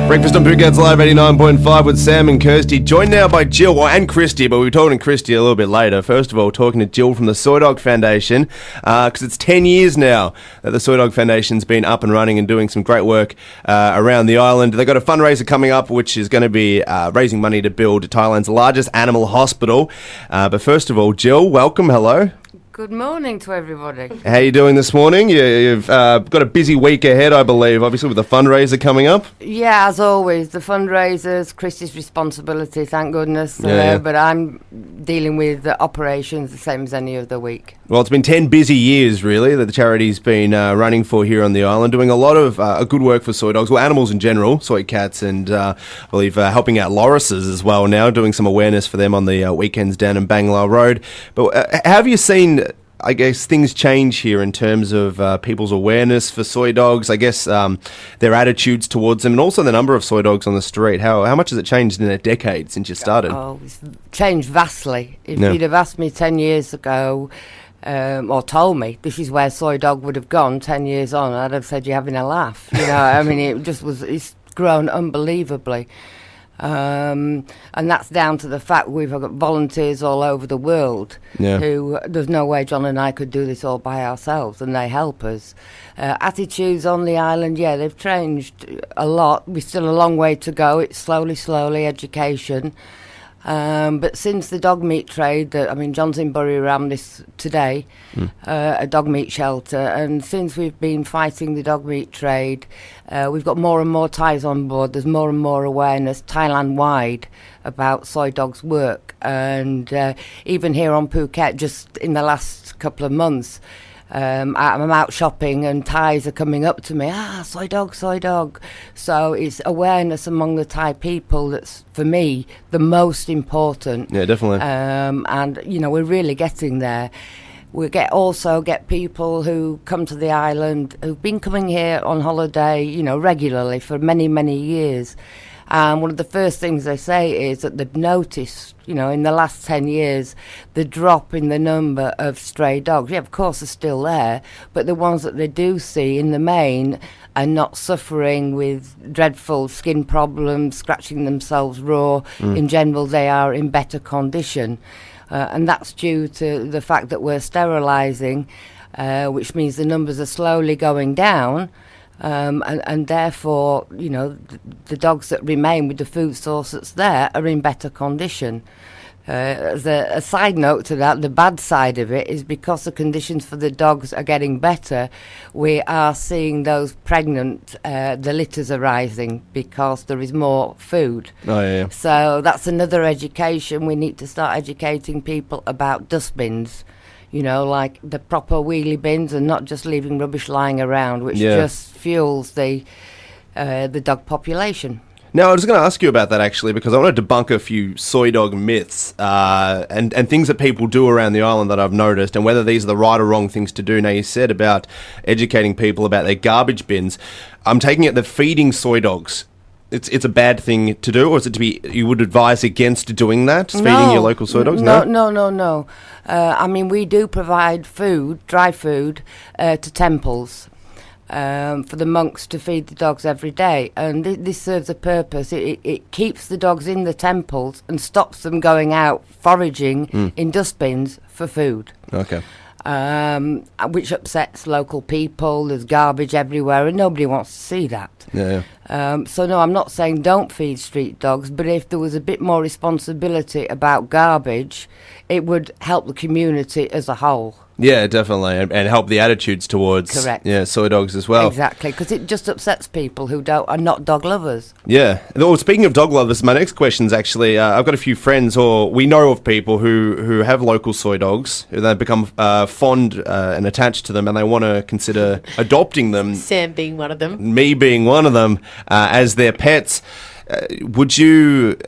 Breakfast on Phuket's Live 89.5 with Sam and Kirsty. Joined now by Jill and Christy, but we'll be talking to Christy a little bit later. First of all, talking to Jill from the Soi Dog Foundation, because it's 10 years now that the Soi Dog Foundation's been up and running and doing some great work around the island. They've got a fundraiser coming up, which is going to be raising money to build Thailand's largest animal hospital. But first of all, Jill, welcome. Hello. Good morning to everybody. How are you doing this morning? You've got a busy week ahead, I believe, obviously with the fundraiser coming up. Yeah, as always, the fundraisers, Christy's responsibility, thank goodness. Yeah. But I'm dealing with the operations the same as any other week. Well, it's been 10 busy years, really, that the charity's been running for here on the island, doing a lot of good work for soy dogs, well, animals in general, soy cats, and I believe helping out lorises as well now, doing some awareness for them on the weekends down in Bangla Road. But have you seen, I guess, things change here in terms of people's awareness for soy dogs, I guess their attitudes towards them, and also the number of soy dogs on the street? How much has it changed in a decade since you started? Oh, it's changed vastly. If you'd have asked me 10 years ago, or told me this is where soy dog would have gone 10 years on, I'd have said you're having a laugh. You know, I mean, it's grown unbelievably. And that's down to the fact we've got volunteers all over the world who, there's no way John and I could do this all by ourselves, and they help us. Attitudes on the island, they've changed a lot. We're still a long way to go. It's slowly education. But since the dog meat trade, John's in Buriram this today, a dog meat shelter, and since we've been fighting the dog meat trade, we've got more and more Thais on board. There's more and more awareness Thailand-wide about soy dogs' work, and even here on Phuket, just in the last couple of months, I'm out shopping and Thais are coming up to me, soy dog. So it's awareness among the Thai people that's, for me, the most important. Yeah, definitely. And, we're really getting there. We also get people who come to the island who've been coming here on holiday, regularly for many, many years. And one of the first things they say is that they've noticed, in the last 10 years, the drop in the number of stray dogs. Yeah, of course, they're still there, but the ones that they do see in the main are not suffering with dreadful skin problems, scratching themselves raw. In general, they are in better condition. And that's due to the fact that we're sterilising, which means the numbers are slowly going down. And therefore, the dogs that remain with the food source that's there are in better condition. As a side note to that, the bad side of it is because the conditions for the dogs are getting better, we are seeing those pregnant, the litters are rising because there is more food. Oh, yeah. So that's another education. We need to start educating people about dustbins. Like the proper wheelie bins, and not just leaving rubbish lying around, which just fuels the dog population. Now, I was going to ask you about that, actually, because I want to debunk a few soy dog myths and things that people do around the island that I've noticed, and whether these are the right or wrong things to do. Now, you said about educating people about their garbage bins. I'm taking it that feeding soy dogs, it's a bad thing to do, or is it you would advise against doing that, feeding your local soy dogs? No. We do provide food, dry food, to temples for the monks to feed the dogs every day, and this serves a purpose. It keeps the dogs in the temples and stops them going out foraging in dustbins for food. Okay. Which upsets local people. There's garbage everywhere and nobody wants to see that. So no, I'm not saying don't feed street dogs, but if there was a bit more responsibility about garbage, it would help the community as a whole. Yeah, definitely, and help the attitudes towards soy dogs as well. Exactly, because it just upsets people who are not dog lovers. Yeah. Well, speaking of dog lovers, my next question is actually, I've got a few friends, or we know of people who have local soy dogs, who they've become fond and attached to them, and they want to consider adopting them. Sam being one of them. Me being one of them, as their pets. Would you,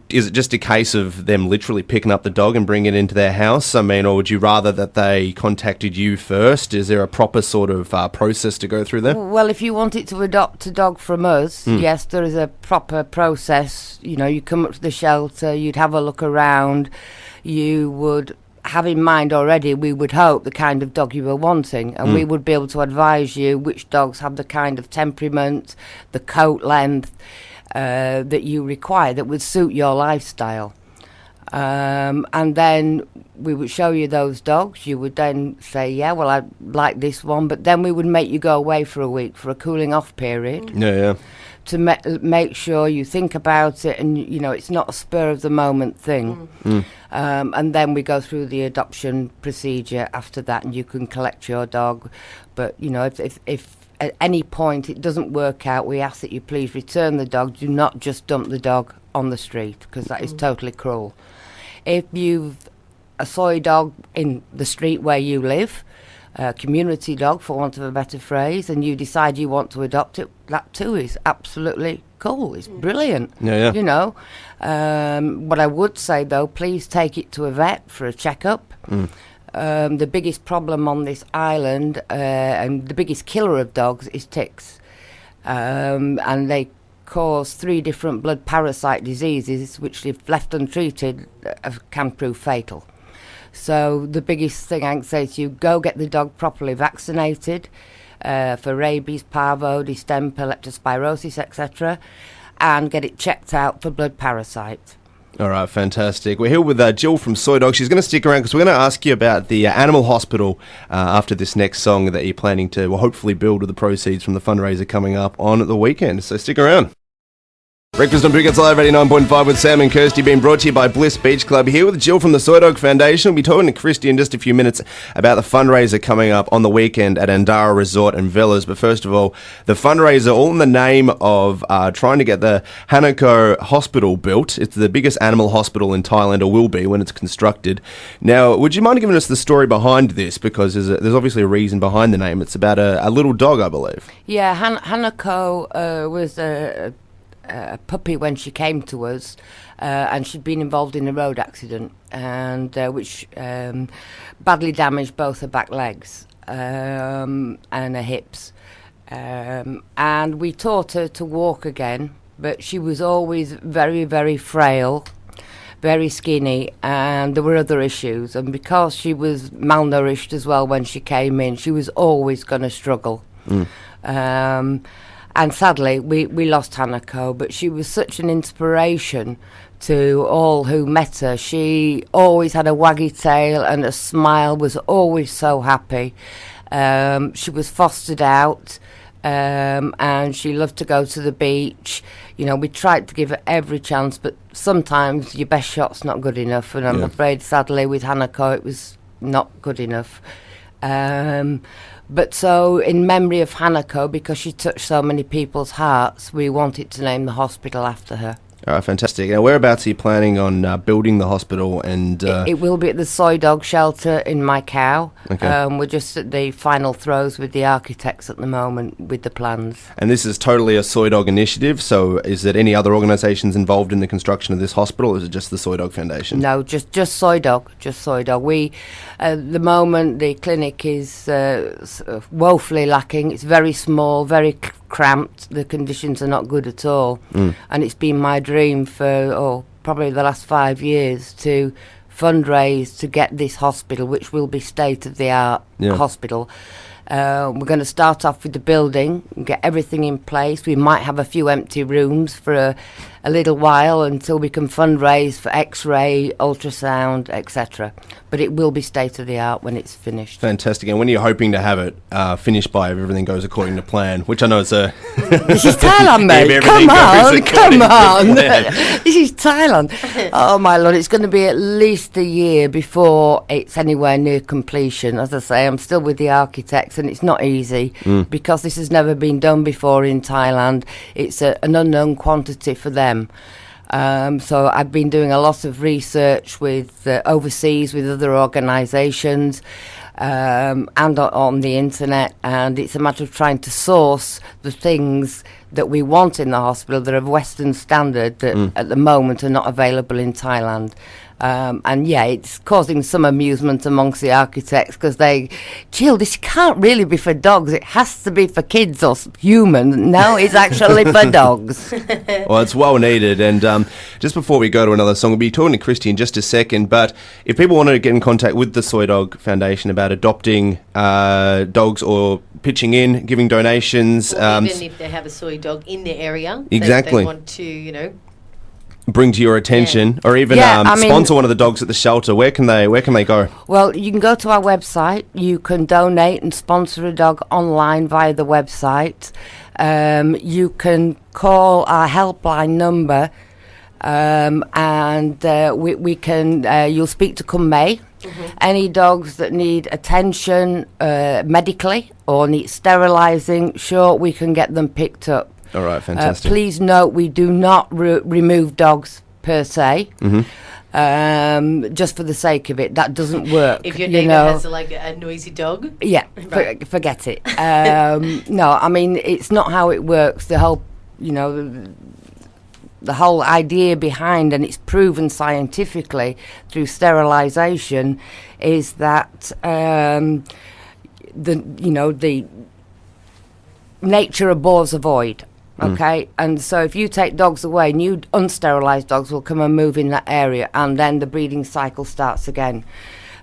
is it just a case of them literally picking up the dog and bringing it into their house? Or would you rather that they contacted you first? Is there a proper sort of process to go through there? Well, if you wanted to adopt a dog from us, yes, there is a proper process. You come up to the shelter, you'd have a look around, you would have in mind already, we would hope, the kind of dog you were wanting, and we would be able to advise you which dogs have the kind of temperament, the coat length that you require that would suit your lifestyle. And then we would show you those dogs. You would then say, yeah, well, I like this one, but then we would make you go away for a week for a cooling off period. Yeah. To make sure you think about it, and it's not a spur of the moment thing. And then we go through the adoption procedure after that, and you can collect your dog. But if at any point it doesn't work out, we ask that you please return the dog. Do not just dump the dog on the street, because that is totally cruel. If you've a soy dog in the street where you live, a community dog, for want of a better phrase, and you decide you want to adopt it, that too is absolutely cool. It's brilliant. Yeah. What I would say, though, please take it to a vet for a checkup. The biggest problem on this island, and the biggest killer of dogs, is ticks. And they cause 3 different blood parasite diseases, which, if left untreated, can prove fatal. So the biggest thing I can say to you, go get the dog properly vaccinated for rabies, parvo, distemper, leptospirosis, etc., and get it checked out for blood parasites. All right, fantastic. We're here with Jill from Soi Dog. She's going to stick around because we're going to ask you about the animal hospital after this next song that you're planning to hopefully build with the proceeds from the fundraiser coming up on the weekend. So stick around. Breakfast on Phuket Live 89.5 with Sam and Kirsty, being brought to you by Bliss Beach Club. Here with Jill from the Soi Dog Foundation. We'll be talking to Christy in just a few minutes about the fundraiser coming up on the weekend at Andara Resort and Villas. But first of all, the fundraiser, all in the name of trying to get the Hanako Hospital built. It's the biggest animal hospital in Thailand, or will be when it's constructed. Now, would you mind giving us the story behind this? Because there's obviously a reason behind the name. It's about a little dog, I believe. Yeah, Hanako was a puppy when she came to us, and she'd been involved in a road accident, and which badly damaged both her back legs and her hips. And we taught her to walk again, but she was always very, very frail, very skinny, and there were other issues. And because she was malnourished as well when she came in, she was always going to struggle. And sadly, we lost Hanako, but she was such an inspiration to all who met her. She always had a waggy tail and a smile, was always so happy. She was fostered out, and she loved to go to the beach. We tried to give her every chance, but sometimes your best shot's not good enough, and I'm afraid, sadly, with Hanako, it was not good enough. But so, in memory of Hanako, because she touched so many people's hearts, we wanted to name the hospital after her. All right, fantastic. Now, whereabouts are you planning on building the hospital? And it will be at the Soi Dog shelter in Macau. Okay. We're just at the final throes with the architects at the moment with the plans. And this is totally a Soi Dog initiative, so is there any other organisations involved in the construction of this hospital, or is it just the Soi Dog Foundation? No, just Soi Dog, just Soi Dog. We, at the moment, the clinic is woefully lacking. It's very small, very cramped. The conditions are not good at all. And it's been my dream for probably the last 5 years to fundraise to get this hospital, which will be state-of-the-art hospital. We're going to start off with the building and get everything in place. We might have a few empty rooms for a little while until we can fundraise for X-ray, ultrasound, etc. But it will be state-of-the-art when it's finished. Fantastic. And when are you hoping to have it finished by if everything goes according to plan? Which I know it's a... This is Thailand, mate. Come on. This is Thailand. Oh, my Lord. It's going to be at least a year before it's anywhere near completion. As I say, I'm still with the architects, and it's not easy because this has never been done before in Thailand. It's an unknown quantity for them. So I've been doing a lot of research with overseas with other organisations and on the internet, and it's a matter of trying to source the things that we want in the hospital that are of Western standard that at the moment are not available in Thailand. And yeah, it's causing some amusement amongst the architects because Jill, this can't really be for dogs. It has to be for kids or human. No, it's actually for dogs. Well, it's well needed. And just before we go to another song, we'll be talking to Christy in just a second. But if people wanted to get in contact with the Soi Dog Foundation about adopting dogs or pitching in, giving donations. Or even if they have a soy dog in their area. Exactly. They want to, bring to your attention, or even sponsor one of the dogs at the shelter. Where can they go? Well, you can go to our website. You can donate and sponsor a dog online via the website. You can call our helpline number, and we can. You'll speak to come May. Mm-hmm. Any dogs that need attention medically or need sterilising, sure, we can get them picked up. All right, fantastic. Please note, we do not remove dogs per se, just for the sake of it. That doesn't work. If your neighbour has a noisy dog? Yeah, right. Forget it. No, I mean, it's not how it works. The whole, the whole idea behind, and it's proven scientifically through sterilisation, is that the nature abhors a void. Okay, and so if you take dogs away, new unsterilised dogs will come and move in that area, and then the breeding cycle starts again.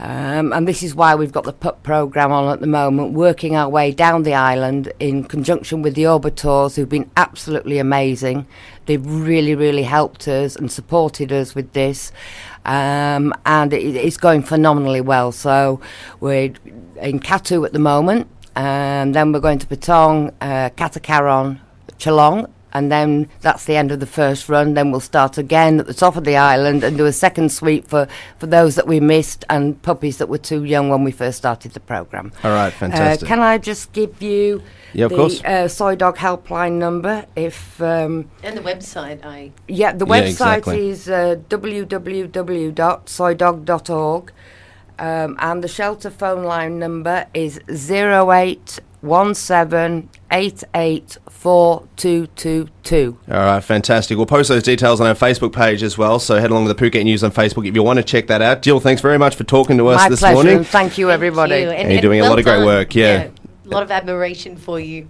And this is why we've got the pup programme on at the moment, working our way down the island in conjunction with the Orbitors, who've been absolutely amazing. They've really, really helped us and supported us with this, and it's going phenomenally well. So we're in Katu at the moment, and then we're going to Patong, Katakaron, Geelong, and then that's the end of the first run. Then we'll start again at the top of the island and do a second sweep for those that we missed and puppies that were too young when we first started the programme. All right, fantastic. Can I just give you the Soi Dog helpline number? And the website, the website is www.soidog.org, and the shelter phone line number is 0817884222. All right, fantastic. We'll post those details on our Facebook page as well, so head along to the Phuket News on Facebook if you want to check that out. Jill, thanks very much for talking to us this morning. My pleasure. Thank you, everybody. Thank you. And you're doing a lot of great work. Yeah. A lot of admiration for you.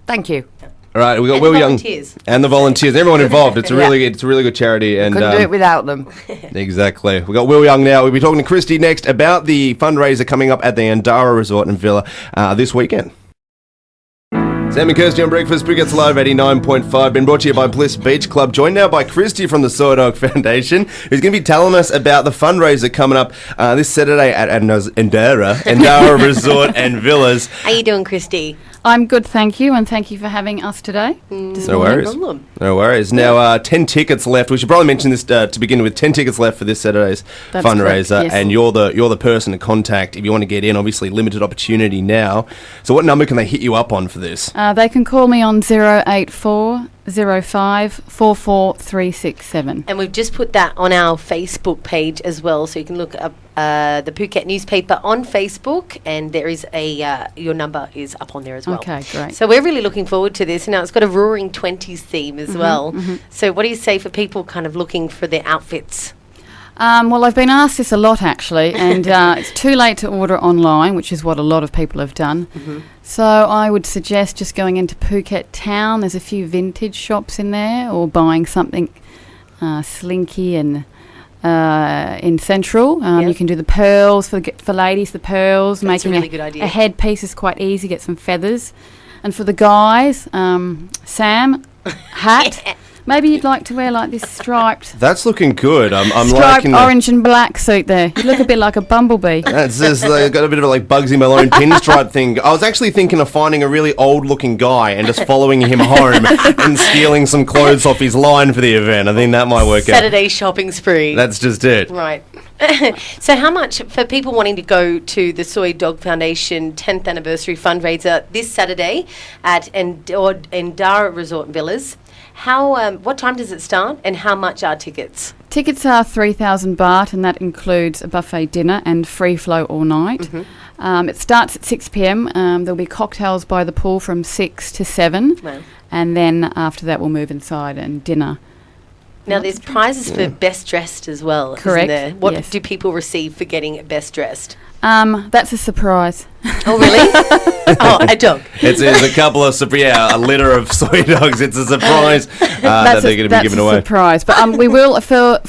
Thank you. All right, we've got Will Young and the volunteers, everyone involved. It's a really good charity, and couldn't do it without them. Exactly. We've got Will Young now. We'll be talking to Christy next about the fundraiser coming up at the Andara Resort and Villa this weekend. Sam and Kirsty on Breakfast, Phuket's Live 89.5, been brought to you by Bliss Beach Club. Joined now by Christy from the Soi Dog Foundation, who's going to be telling us about the fundraiser coming up this Saturday at Andara Resort and Villas. How you doing, Christy? I'm good, thank you, and thank you for having us today. No worries. No worries. Now, 10 tickets left. We should probably mention this to begin with. 10 tickets left for this Saturday's fundraiser, correct, yes. And you're the person to contact if you want to get in. Obviously, limited opportunity now. So, what number can they hit you up on for this? They can call me on 084 05 44367. And we've just put that on our Facebook page as well, so you can look up the Phuket newspaper on Facebook, and there is your number is up on there as well. Okay, great. So we're really looking forward to this. Now it's got a Roaring 20s theme as well. Mm-hmm. So what do you say for people kind of looking for their outfits? Well, I've been asked this a lot, actually, and it's too late to order online, which is what a lot of people have done. Mm-hmm. So I would suggest just going into Phuket town. There's a few vintage shops in there, or buying something slinky and in Central. You can do the pearls for ladies, the pearls. That's a really good idea. A headpiece is quite easy, get some feathers. And for the guys, Sam, hat. Yeah. Maybe you'd like to wear like this striped... That's looking good. I'm striped liking orange and black suit there. You look a bit like a bumblebee. That's just got a bit of a like Bugsy Malone pinstripe thing. I was actually thinking of finding a really old-looking guy and just following him home and stealing some clothes off his line for the event. I think that might work out. Saturday shopping spree. That's just it. Right. So how much, for people wanting to go to the Soi Dog Foundation 10th anniversary fundraiser this Saturday at Andara Resort and Villas, what time does it start, and how much are tickets? Tickets are 3,000 baht, and that includes a buffet dinner and free flow all night. Mm-hmm. It starts at 6 p.m. There'll be cocktails by the pool from 6 to 7. Wow. And then after that we'll move inside and dinner Now, there's prizes for best dressed as well, Correct, isn't there? What yes. do people receive for getting best dressed? That's a surprise. Oh, really? Oh, a dog. It's a couple of, a litter of soy dogs. It's a surprise that they're going to be given away. That's a surprise. But we will, for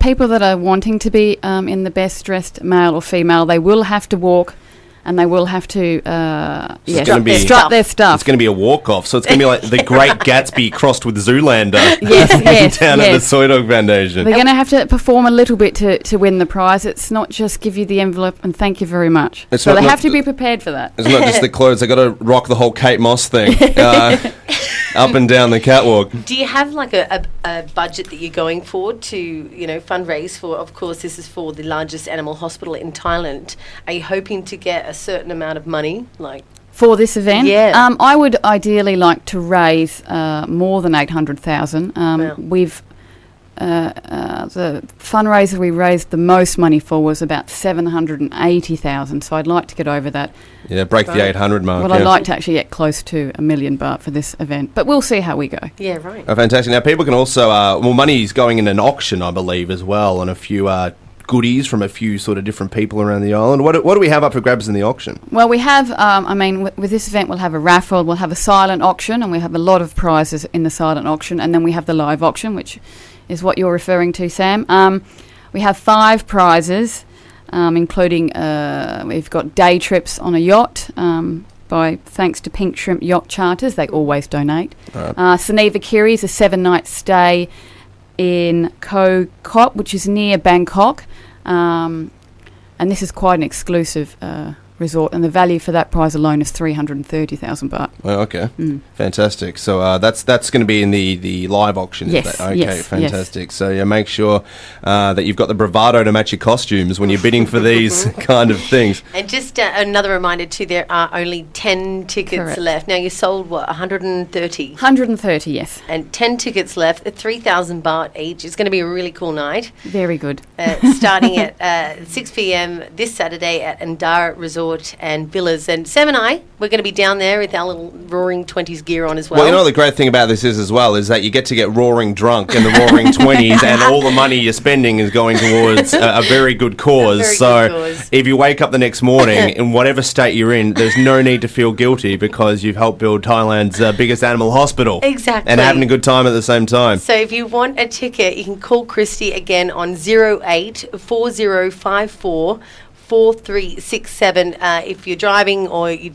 people that are wanting to be in the best dressed male or female, they will have to walk and they will have to strut their stuff. It's going to be a walk-off. So it's going to be like the Great Gatsby crossed with Zoolander yes, down at the Soy Dog Foundation. They're going to have to perform a little bit to win the prize. It's not just give you the envelope and thank you very much. So they have to be prepared for that. It's not just the clothes. They've got to rock the whole Kate Moss thing up and down the catwalk. Do you have like a budget that you're going for to, fundraise for? Of course, this is for the largest animal hospital in Thailand. Are you hoping to get a certain amount of money? For this event? Yeah. I would ideally like to raise more than 800,000. We've the fundraiser we raised the most money for was about 780,000, so I'd like to get over that. Yeah, break the 800 mark. Well, I'd like to actually get close to $1 million baht for this event, but we'll see how we go. Yeah, right. Oh, fantastic. Now, people can also, money's going in an auction, I believe, as well, and a few goodies from a few sort of different people around the island. What do we have up for grabs in the auction? Well, we have, with this event, we'll have a raffle, we'll have a silent auction, and we have a lot of prizes in the silent auction, and then we have the live auction, which is what you're referring to, Sam. We have 5 prizes, including we've got day trips on a yacht, thanks to Pink Shrimp Yacht Charters. They always donate. Right. Suniva Kiri's a 7-night stay in Koh Kop, which is near Bangkok. And this is quite an exclusive resort, and the value for that prize alone is 330,000 baht. Oh, okay. Fantastic. So that's going to be in the live auction. Yes. Is that? Okay, yes, fantastic. Yes. So make sure that you've got the bravado to match your costumes when you're bidding for these kind of things. And just another reminder too, there are only 10 tickets Correct. left. Now you sold 130? 130, yes. And 10 tickets left at 3,000 baht each. It's going to be a really cool night. Very good. Starting at 6 p.m. this Saturday at Andara Resort and Villas. And Sam and I, we're going to be down there with our little Roaring 20s gear on as well. Well, you know what the great thing about this is as well is that you get to get roaring drunk in the Roaring 20s, and all the money you're spending is going towards a very good cause. If you wake up the next morning in whatever state you're in, there's no need to feel guilty because you've helped build Thailand's biggest animal hospial. Exactly. And having a good time at the same time. So if you want a ticket, you can call Christy again on 084054 4367. If you're driving or you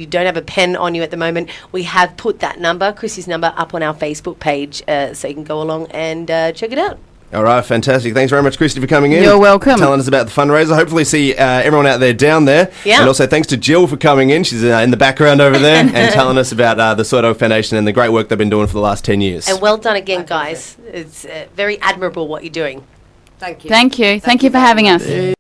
don't have a pen on you at the moment, we have put that number, Chrissy's number, up on our Facebook page, so you can go along and check it out. All right, fantastic. Thanks very much, Christy, for coming in. You're welcome. Telling us about the fundraiser. Hopefully see everyone out there down there. Yeah. And also thanks to Jill for coming in. She's in the background over there and telling us about the Soi Dog Foundation and the great work they've been doing for the last 10 years. And well done again, guys. It's very admirable what you're doing. Thank you. Thank you. Thank you for having us.